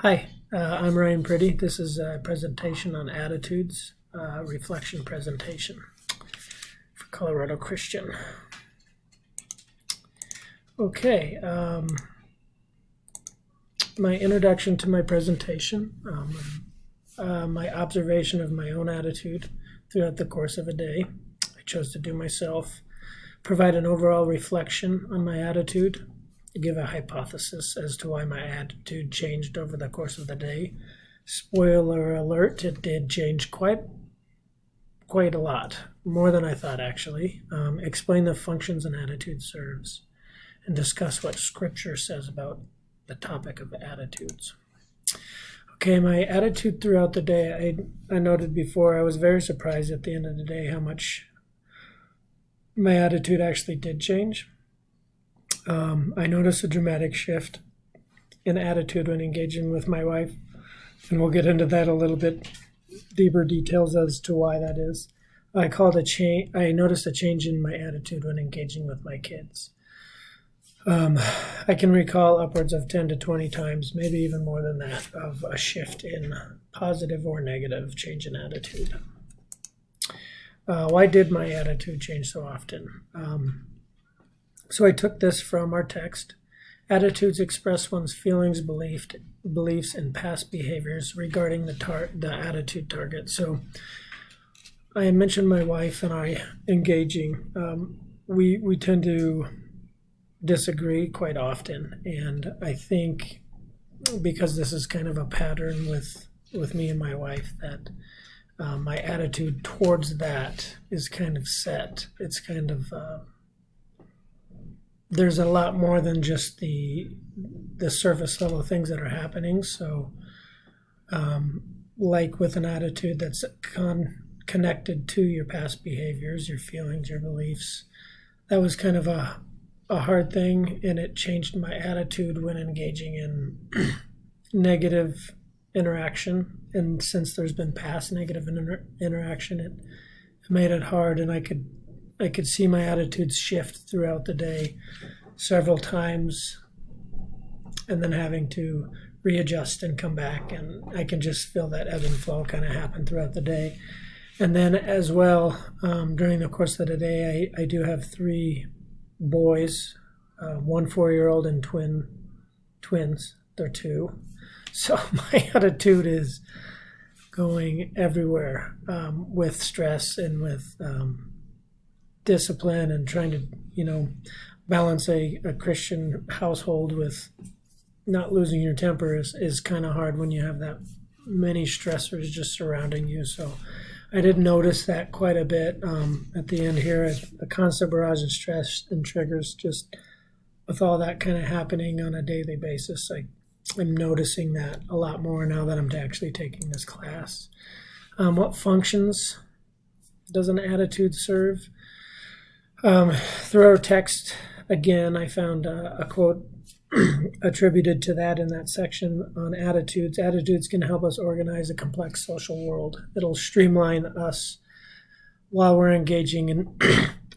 Hi, I'm Ryan Pretty. This is a presentation on attitudes, reflection presentation for Colorado Christian. Okay, my introduction to my presentation, my observation of my own attitude throughout the course of a day. I chose to do myself, provide an overall reflection on my attitude, give a hypothesis as to why my attitude changed over the course of the day. Spoiler alert, it did change quite a lot, more than I thought actually. Explain the functions an attitude serves, and discuss what Scripture says about the topic of attitudes. Okay, my attitude throughout the day, I noted before, I was very surprised at the end of the day how much my attitude actually did change. I noticed a dramatic shift in attitude when engaging with my wife, and we'll get into that a little bit deeper details as to why that is. I noticed a change in my attitude when engaging with my kids. I can recall upwards of 10 to 20 times, maybe even more than that, of a shift in positive or negative change in attitude. Why did my attitude change so often? So I took this from our text. Attitudes express one's feelings, beliefs, and past behaviors regarding the attitude target. So I mentioned my wife and I engaging. We tend to disagree quite often, and I think because this is kind of a pattern with me and my wife that my attitude towards that is kind of set. It's kind of there's a lot more than just the surface level things that are happening. So like with an attitude that's connected to your past behaviors, your feelings, your beliefs, that was kind of a hard thing, and it changed my attitude when engaging in negative interaction. And since there's been past negative interaction, it made it hard, and I could see my attitudes shift throughout the day several times, and then having to readjust and come back, and I can just feel that ebb and flow kind of happen throughout the day. And then as well, during the course of the day, I do have three boys, one 4-year-old and twins. They're two. So my attitude is going everywhere with stress and with discipline, and trying to, balance a Christian household with not losing your temper is kind of hard when you have that many stressors just surrounding you. So I did notice that quite a bit at the end here, a constant barrage of stress and triggers, just with all that kind of happening on a daily basis. I'm noticing that a lot more now that I'm actually taking this class. What functions does an attitude serve? Through our text, again, I found a quote attributed to that in that section on attitudes. Attitudes can help us organize a complex social world. It'll streamline us while we're engaging. And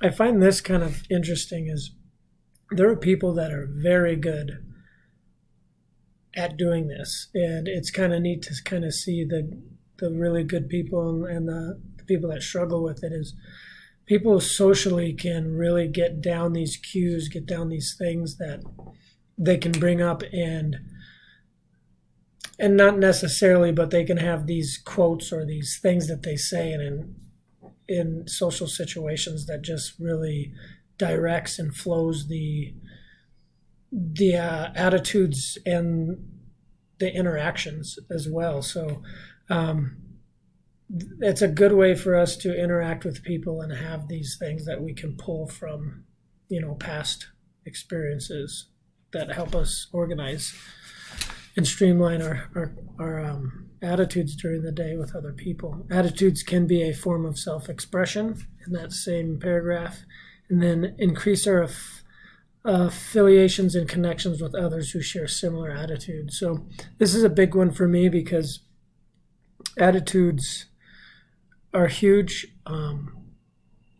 I find this kind of interesting is there are people that are very good at doing this. And it's kind of neat to kind of see the really good people and the people that struggle with it. Is people socially can really get down these cues, get down these things that they can bring up, and not necessarily, but they can have these quotes or these things that they say in social situations that just really directs and flows the attitudes and the interactions as well. So it's a good way for us to interact with people and have these things that we can pull from, past experiences that help us organize and streamline our attitudes during the day with other people. Attitudes can be a form of self-expression in that same paragraph, and then increase our affiliations and connections with others who share similar attitudes. So this is a big one for me because attitudes are huge.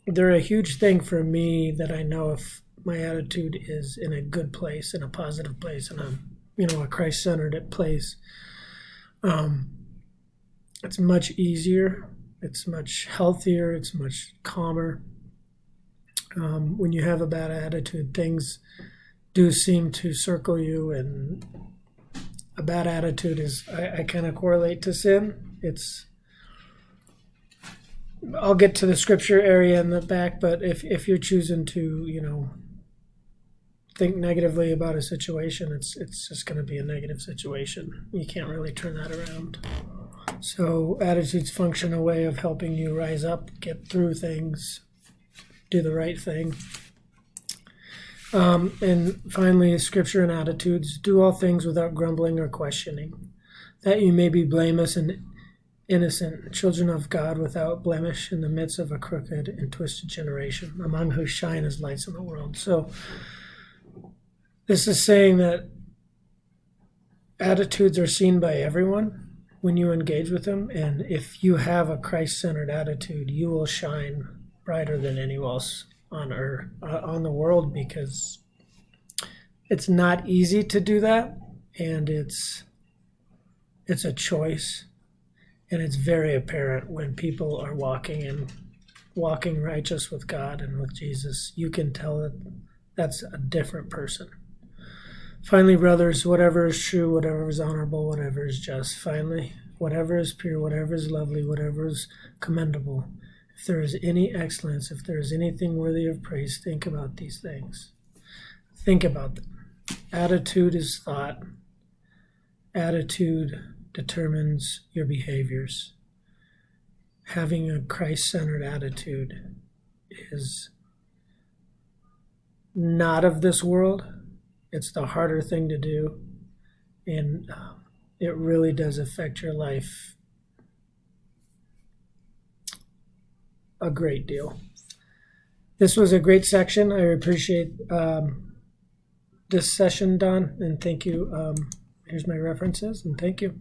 They're a huge thing for me that I know if my attitude is in a good place, in a positive place, in a Christ-centered place, It's much easier. It's much healthier. It's much calmer. When you have a bad attitude, things do seem to circle you, and a bad attitude is, I kind of correlate to sin. I'll get to the scripture area in the back, but if you're choosing to, think negatively about a situation, it's just going to be a negative situation. You can't really turn that around. So attitudes function a way of helping you rise up, get through things, do the right thing. And finally, scripture and attitudes: do all things without grumbling or questioning, that you may be blameless and innocent, children of God without blemish in the midst of a crooked and twisted generation, among whose shine is lights in the world. So this is saying that attitudes are seen by everyone when you engage with them, and if you have a Christ-centered attitude, you will shine brighter than anyone else on earth, on the world, because it's not easy to do that, and it's a choice, and it's very apparent when people are walking righteous with God and with Jesus. You can tell that that's a different person. Finally, brothers, whatever is true, whatever is honorable, whatever is just, finally, whatever is pure, whatever is lovely, whatever is commendable, if there is any excellence, if there is anything worthy of praise, think about these things. Think about them. Attitude is thought. Attitude determines your behaviors. Having a Christ-centered attitude is not of this world. It's the harder thing to do, and it really does affect your life a great deal. This was a great section. I appreciate this session, Don, and thank you. Here's my references, and thank you.